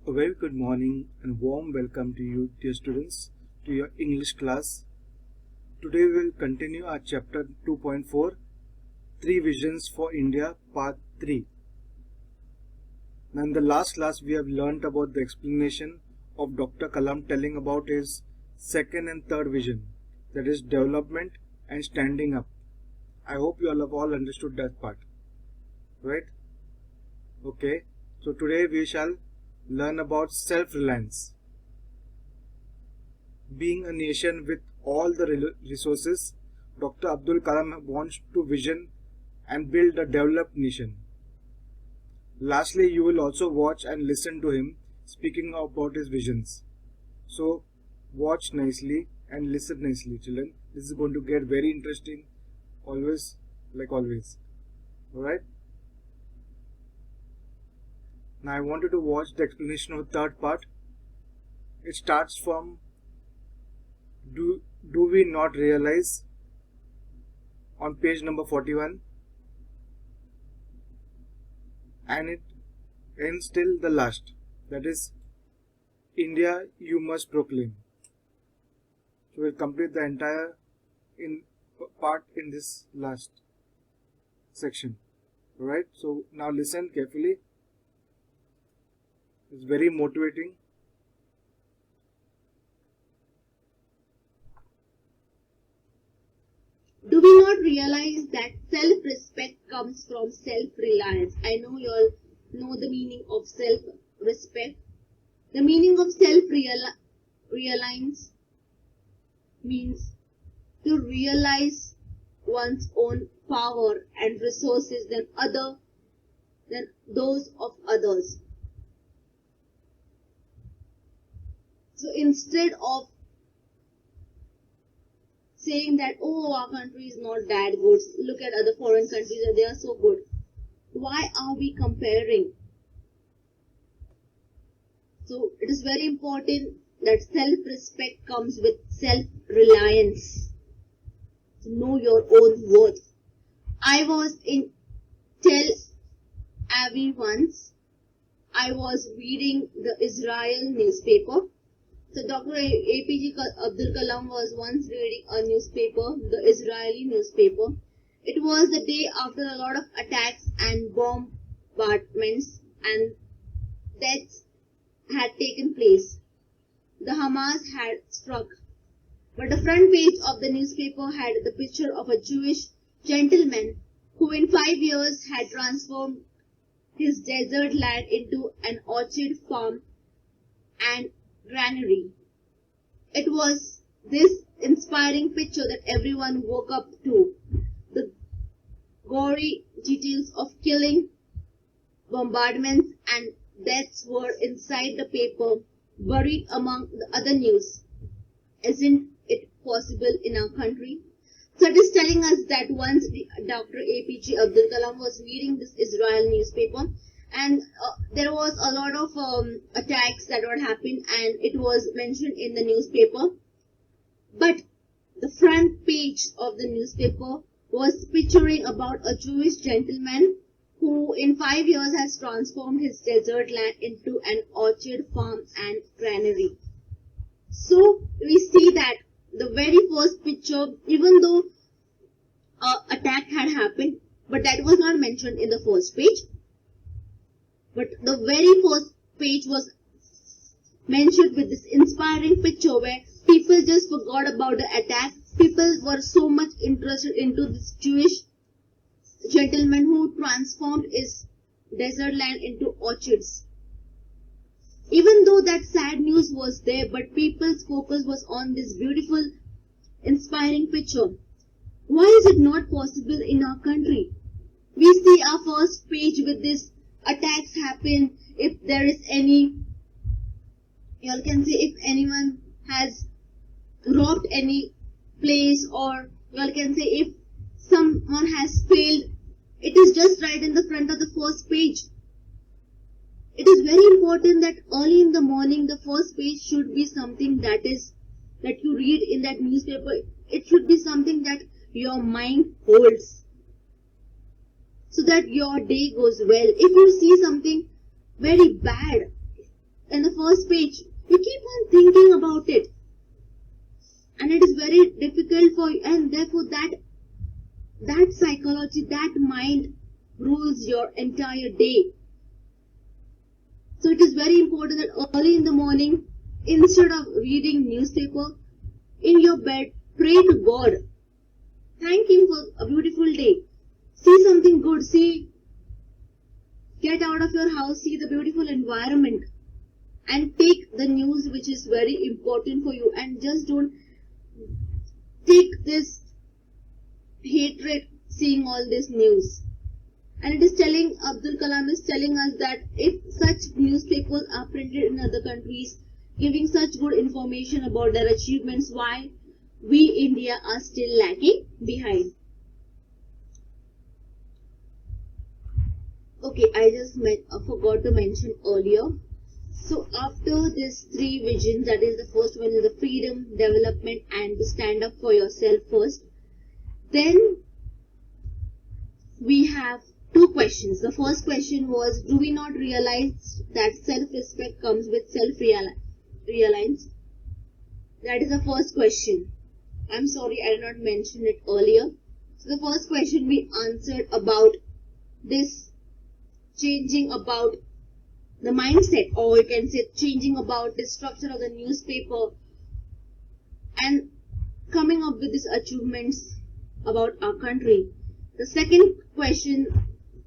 A very good morning and warm welcome to you, dear students, to your English class. Today we will continue our chapter 2.4, 3 Visions for India, part 3. Now in the last class we have learnt about the explanation of Dr. Kalam telling about his second and third vision, that is development and standing up. I hope you all have all understood that part, right? Okay, so today we shall learn about self-reliance. Being a nation with all the resources, Dr. Abdul Kalam wants to vision and build a developed nation. Lastly, you will also watch and listen to him speaking about his visions. So, watch nicely and listen nicely, children. This is going to get very interesting, always, like always. Alright? Now I want you to watch the explanation of the third part. It starts from do we not realize on page number 41, and it ends till the last, that is India you must proclaim. So we'll complete the entire part in this last section. Alright, so now listen carefully. It's very motivating. Do we not realize that self-respect comes from self-reliance? I know you all know the meaning of self-respect. The meaning of self-reliance means to realize one's own power and resources than those of others. So instead of saying that, oh, our country is not that good, look at other foreign countries and they are so good, why are we comparing? So it is very important that self-respect comes with self-reliance. To know your own worth. I was in Tel Aviv once. I was reading the Israel newspaper. So Dr. A.P.J. Abdul Kalam was once reading a newspaper, the Israeli newspaper. It was the day after a lot of attacks and bombardments and deaths had taken place. The Hamas had struck. But the front page of the newspaper had the picture of a Jewish gentleman who in 5 years had transformed his desert land into an orchard, farm and granary. It was this inspiring picture that everyone woke up to. The gory details of killing, bombardments and deaths were inside the paper, buried among the other news. Isn't it possible in our country? So it is telling us that once Dr. A.P.J. Abdul Kalam was reading this Israel newspaper, and there was a lot of attacks that would happen, and it was mentioned in the newspaper. But the front page of the newspaper was picturing about a Jewish gentleman who in 5 years has transformed his desert land into an orchard, farm and granary. So we see that the very first picture, even though attack had happened, but that was not mentioned in the first page. But the very first page was mentioned with this inspiring picture where people just forgot about the attack. People were so much interested into this Jewish gentleman who transformed his desert land into orchards. Even though that sad news was there, but people's focus was on this beautiful, inspiring picture. Why is it not possible in our country? We see our first page with this attacks happen, if there is any, you all can say if anyone has robbed any place, or you all can say if someone has failed, it is just right in the front of the first page. It is very important that early in the morning the first page should be something that you read in that newspaper. It should be something that your mind holds, so that your day goes well. If you see something very bad in the first page, you keep on thinking about it. And it is very difficult for you, and therefore that psychology, that mind rules your entire day. So it is very important that early in the morning, instead of reading newspaper, in your bed, pray to God. Thank Him for a beautiful day. See something good. Get out of your house, see the beautiful environment, and take the news which is very important for you, and just don't take this hatred seeing all this news. And it is telling, Abdul Kalam is telling us that if such newspapers are printed in other countries, giving such good information about their achievements, why we India are still lagging behind. Okay, I just forgot to mention earlier. So after these three visions, that is, the first one is the freedom, development, and to stand up for yourself first. Then we have two questions. The first question was, do we not realize that self-respect comes with self-reliance? That is the first question. I'm sorry, I did not mention it earlier. So the first question we answered about this changing about the mindset, or you can say changing about the structure of the newspaper and coming up with these achievements about our country. The second question,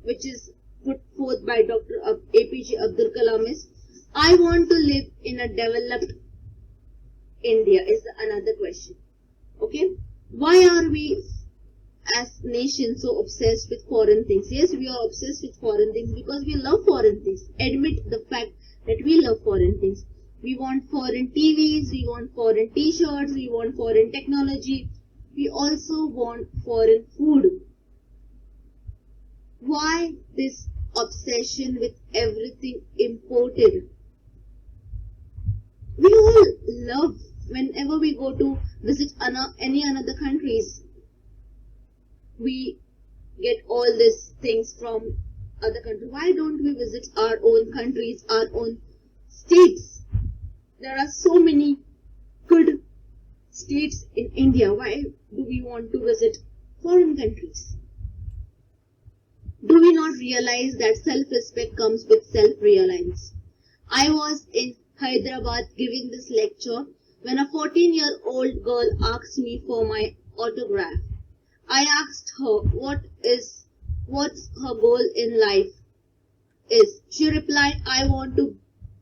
which is put forth by Dr. A.P.J. Abdul Kalam, is, I want to live in a developed India, is another question. Okay, why are we as nations so obsessed with foreign things? Yes, we are obsessed with foreign things because we love foreign things. Admit the fact that we love foreign things. We want foreign TVs, we want foreign t-shirts, we want foreign technology. We also want foreign food. Why this obsession with everything imported? We all love whenever we go to visit any another countries. We get all these things from other countries. Why don't we visit our own countries, our own states? There are so many good states in India. Why do we want to visit foreign countries? Do we not realize that self-respect comes with self-reliance? I was in Hyderabad giving this lecture when a 14-year-old girl asked me for my autograph. I asked her what's her goal in life is. She replied, I want to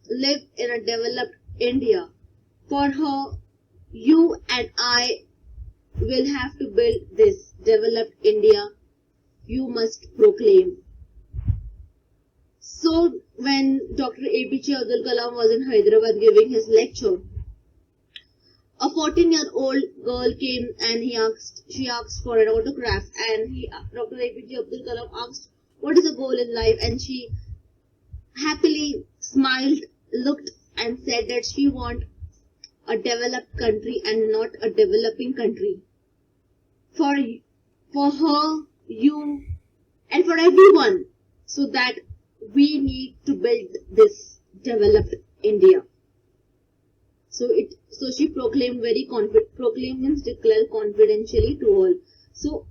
live in a developed India. For her, you and I will have to build this developed India. You must proclaim. So when Dr. A.P.J. Abdul Kalam was in Hyderabad giving his lecture, a 14-year-old girl came and she asked for an autograph, and Dr. A.P.J. Abdul Kalam asked, what is the goal in life? And she happily smiled, looked and said that she wants a developed country and not a developing country. For her, you, and for everyone, so that we need to build this developed India. So she proclaimed proclaim means declare confidentially to all. So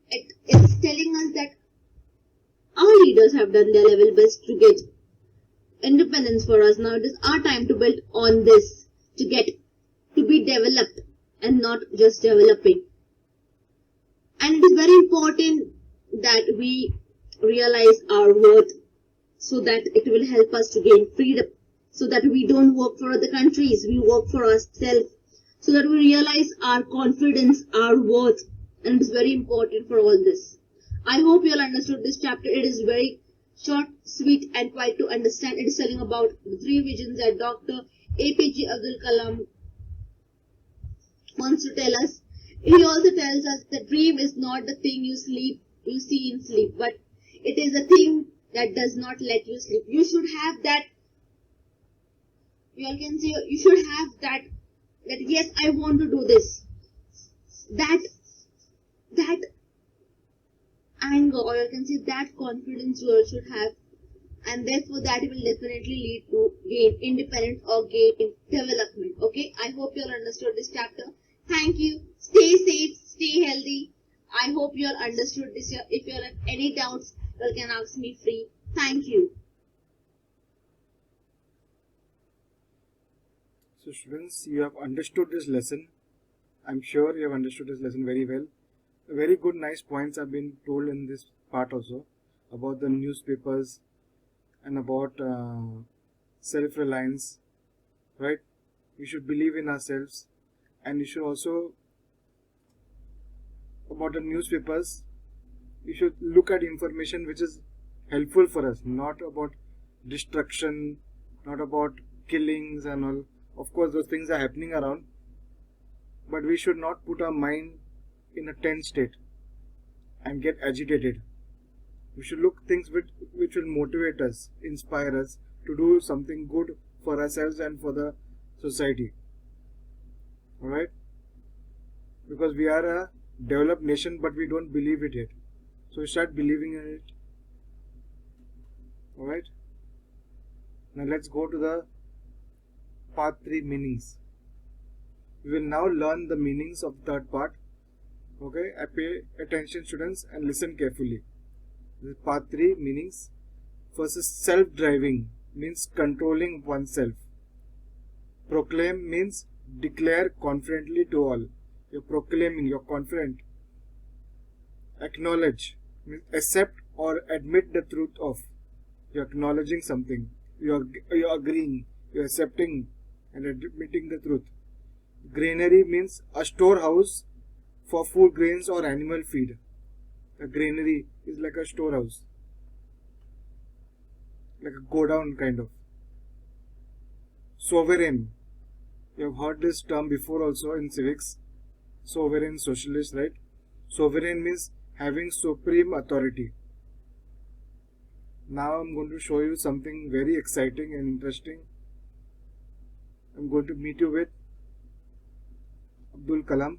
it's telling us that our leaders have done their level best to get independence for us. Now it is our time to build on this, to be developed and not just developing. And it is very important that we realize our worth, so that it will help us to gain freedom, so that we don't work for other countries, we work for ourselves, so that we realize our confidence, our worth, and it is very important for all this. I hope you all understood this chapter. It is very short, sweet, and quite to understand. It is telling about the three visions that Dr. A.P.J. Abdul Kalam wants to tell us. He also tells us the dream is not the thing you see in sleep, but it is a thing that does not let you sleep. You should have that. You all can say you should have that yes, I want to do this. That anger, or you can say that confidence you all should have, and therefore that will definitely lead to gain independence or gain development. Okay, I hope you all understood this chapter. Thank you. Stay safe, stay healthy. I hope you all understood this. If you all have any doubts, you can ask me free. Thank you. So students, you have understood this lesson. I'm sure you have understood this lesson very well. Very good, nice points have been told in this part also about the newspapers and about self-reliance, right? We should believe in ourselves, and you should also, about the newspapers, you should look at information which is helpful for us, not about destruction, not about killings and all. Of course, those things are happening around, but we should not put our mind in a tense state and get agitated. We should look things which will motivate us, inspire us to do something good for ourselves and for the society. Alright? Because we are a developed nation, but we don't believe it yet. So we start believing in it. Alright? Now let's go to the part 3 meanings. We will now learn the meanings of the third part. Okay, pay attention students and listen carefully. This is part 3 meanings. First is self-driving, means controlling oneself. Proclaim means declare confidently to all. You're proclaiming, you're confident. Acknowledge means accept or admit the truth of. You're acknowledging something. You're agreeing, you're accepting and admitting the truth. Granary means a storehouse for food grains or animal feed. A granary is like a storehouse, like a godown kind of. Sovereign, you have heard this term before also in civics. Sovereign, socialist, right? Sovereign means having supreme authority. Now I'm going to show you something very exciting and interesting. I'm going to meet you with Abdul Kalam.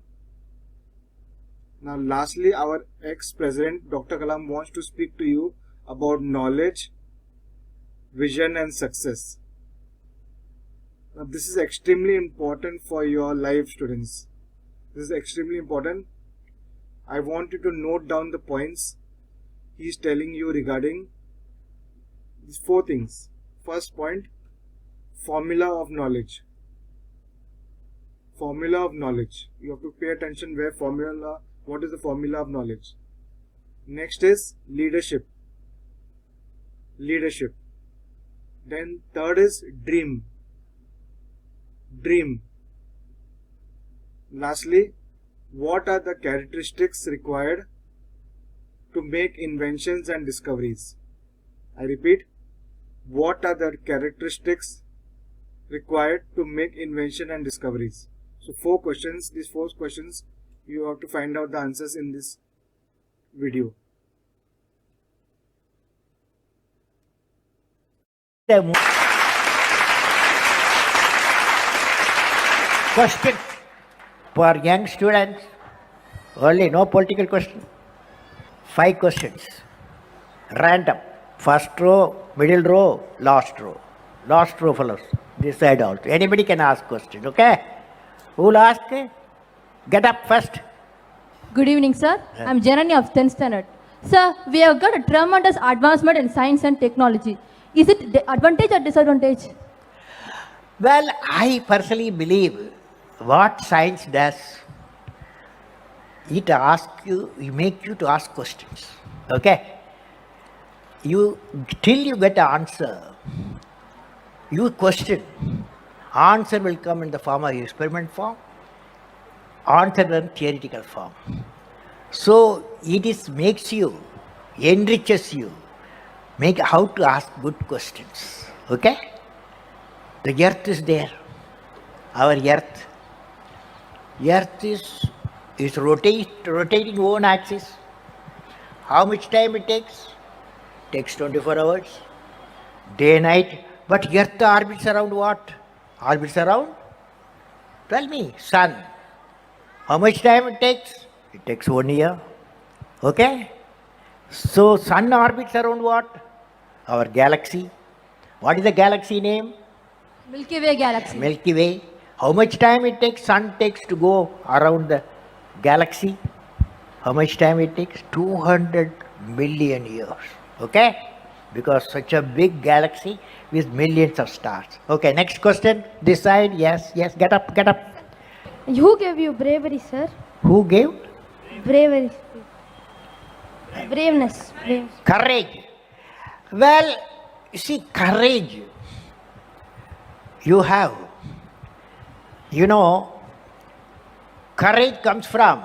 Now lastly, our ex-president Dr. Kalam wants to speak to you about knowledge, vision and success. Now this is extremely important for your life, students. This is extremely important. I want you to note down the points he is telling you regarding these 4 things. First point, formula of knowledge. Formula of knowledge. You have to pay attention where formula. What is the formula of knowledge? Next is leadership. Leadership. Then third is dream. Dream. Lastly, what are the characteristics required to make inventions and discoveries? I repeat, what are the characteristics required to make invention and discoveries? So 4 questions. These 4 questions you have to find out the answers in this video. Question for young students, only no political question. 5 questions, random. First row, middle row, last row. Last row fellows, this side also. Anybody can ask question, okay? Who will ask? Get up first. Good evening, sir. I'm Janani of 10th Standard. Sir, we have got a tremendous advancement in science and technology. Is it the advantage or disadvantage? Well, I personally believe what science does, it asks you, it makes you to ask questions, okay? Till you get an answer, you question. Answer will come in the form of experiment form, answer in theoretical form. So it makes you, enriches you, make how to ask good questions, okay? The earth is there, our earth. Earth is rotating own axis. How much time it takes? Takes 24 hours, day, night. But earth orbits around what? Orbits around? Tell me, sun. How much time it takes? It takes 1 year. Okay? So sun orbits around what? our galaxy. What is the galaxy name? Milky Way galaxy. Milky Way. How much time it takes, sun takes to go around the galaxy? How much time it takes? 200 million years. Okay? Because such a big galaxy with millions of stars. Okay, next question. This side. Yes, yes. Get up, get up. Who gave you bravery, sir? Who gave? Bravery. Braveness. Courage. Well, you see, courage you have. You know, courage comes from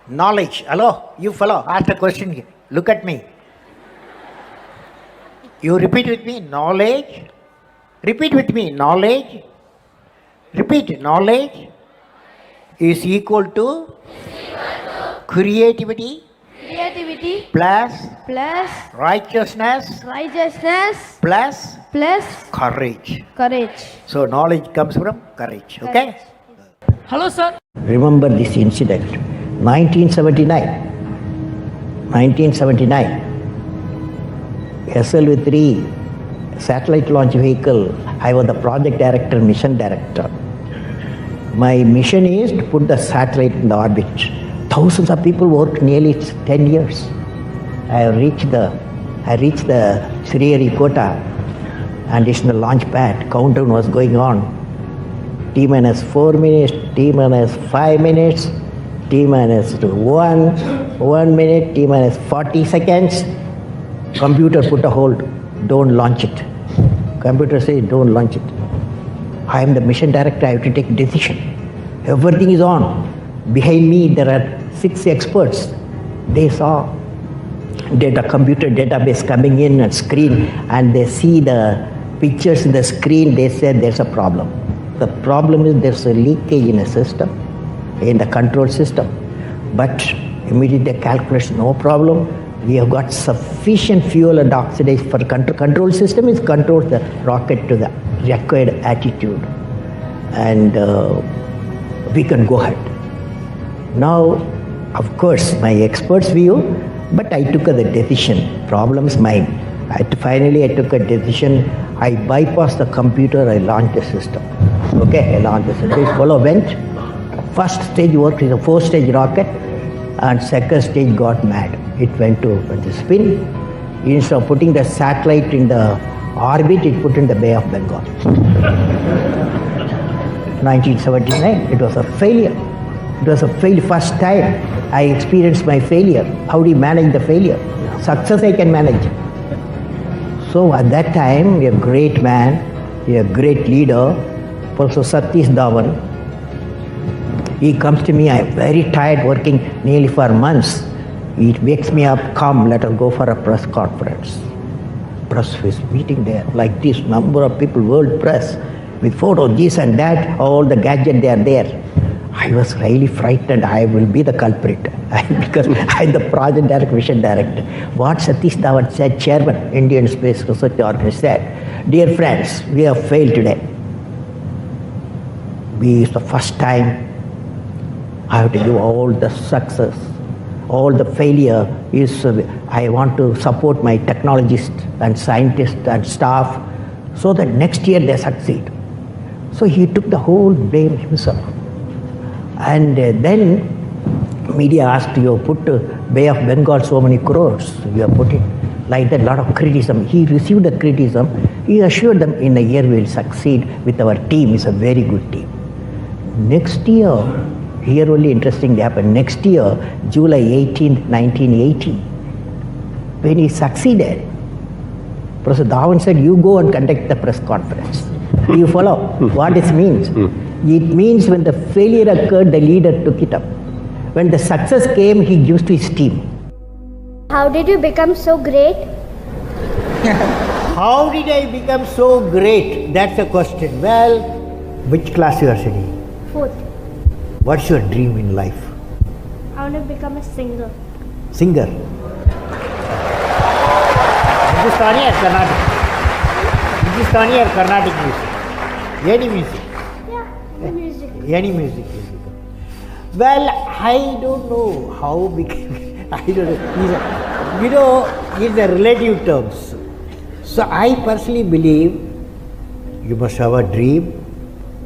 knowledge. Hello, you fellow, ask a question here. Look at me. You repeat with me, knowledge. Repeat with me, knowledge. Repeat, knowledge is equal to creativity Creativity plus plus righteousness righteousness plus plus courage. courage. So knowledge comes from courage. Okay? Hello, sir. Remember this incident. 1979. SLV-3 satellite launch vehicle. I was the project director, mission director. My mission is to put the satellite in the orbit. Thousands of people worked nearly 10 years. I reached the Sriharikota and it's in the launch pad. Countdown was going on. T-minus 4 minutes, T-minus 5 minutes, T-minus 1 minute, T-minus 40 seconds. Computer put a hold. Don't launch it. Computer says don't launch it. I am the mission director. I have to take decision. Everything is on. Behind me there are 6 experts. They saw computer database coming in and screen, and they see the pictures in the screen. They said there's a problem. The problem is there's a leakage in a system, in the control system. But immediately they calculate no problem. We have got sufficient fuel and oxidation for control system is controls the rocket to the required altitude, and we can go ahead. Now, of course, my expert's view, but I took the decision. Problem is mine. Finally, I took a decision. I bypassed the computer. I launched the system. Okay, I launched the system. Follow went. First stage worked with a 4-stage rocket, and second stage got mad. It went to the spin. Instead of putting the satellite in the orbit, it put in the Bay of Bengal. 1979, it was a failure. It was a failure. First time I experienced my failure. How do you manage the failure? Success I can manage. So at that time, a great man, a great leader, Professor Satish Dhawan, he comes to me. I am very tired working nearly for months. He wakes me up, come, let us go for a press conference. Press is meeting there, like this, number of people, world press, with photos, this and that, all the gadgets, they are there. I was really frightened. I will be the culprit because I am the project director, mission director. What Satish Dhawan said, chairman, Indian Space Research Organization, said, dear friends, we have failed today. It's the first time I have to give all the success. All the failure is, I want to support my technologists and scientists and staff so that next year they succeed. So he took the whole blame himself. And then media asked, you put Bay of Bengal so many crores, you have put it like that, lot of criticism. He received the criticism. He assured them in a year we will succeed with our team. It's a very good team. Next year, here only interesting happened. Next year, July 18th, 1980, when he succeeded, Professor Dhawan said, you go and conduct the press conference. Do you follow what this means? It means when the failure occurred, the leader took it up. When the success came, he gives to his team. How did you become so great? How did I become so great? That's the question. Well, which class you are studying? 4th. What's your dream in life? I want to become a singer. Singer. Hindustani or Carnatic? Hindustani or Carnatic music? Any music? Yeah, music. Any music. Well, I don't know how big. I don't know. These are relative terms. So I personally believe you must have a dream.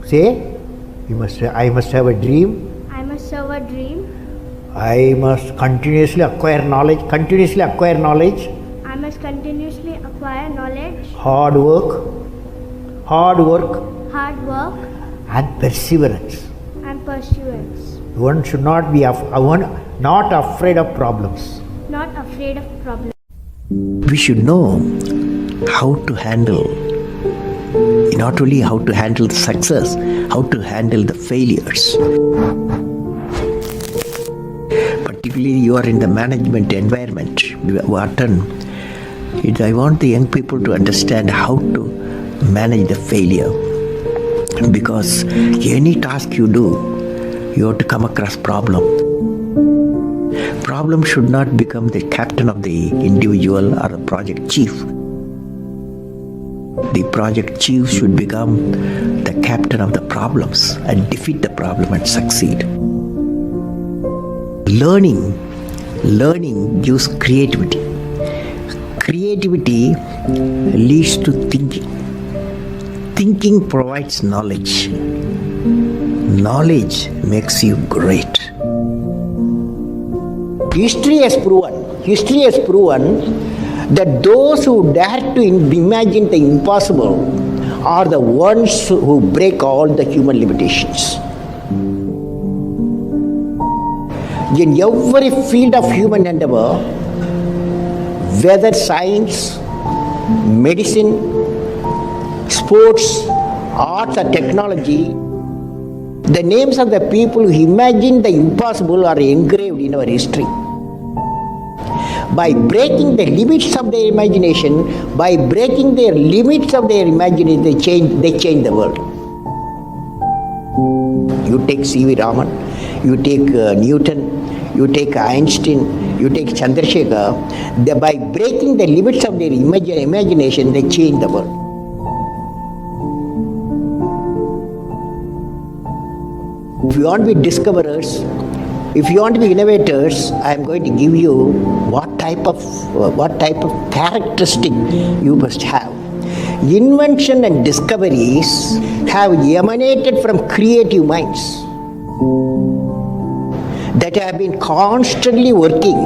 Say, I must have a dream. I must have a dream. I must continuously acquire knowledge. I must continuously acquire knowledge, Hard work, hard work, and perseverance. and pursuance. One should not be not afraid of problems. Not afraid of problems. We should know how to handle, not only how to handle the success, how to handle the failures. Particularly you are in the management environment, Wharton, I want the young people to understand how to manage the failure. Because any task you do, you have to come across problem. Problem should not become the captain of the individual or a project chief. The project chief should become the captain of the problems and defeat the problem and succeed. Learning gives creativity. Creativity leads to thinking. Thinking provides knowledge. Knowledge makes you great. History has proven that those who dare to imagine the impossible are the ones who break all the human limitations. In every field of human endeavor, whether science, medicine, sports, arts or technology, the names of the people who imagined the impossible are engraved in our history. By breaking the limits of their imagination, they change the world. You take C.V. Raman, you take Newton, you take Einstein, you take Chandrasekhar. By breaking the limits of their imagination, they change the world. If you want to be discoverers, if you want to be innovators, I am going to give you what type of characteristic you must have. Invention and discoveries have emanated from creative minds that have been constantly working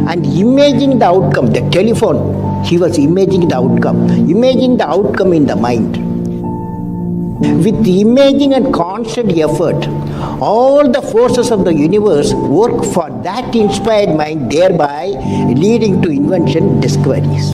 and imagining the outcome. The telephone, he was imagining the outcome in the mind. With imaging and constant effort, all the forces of the universe work for that inspired mind, thereby leading to invention discoveries.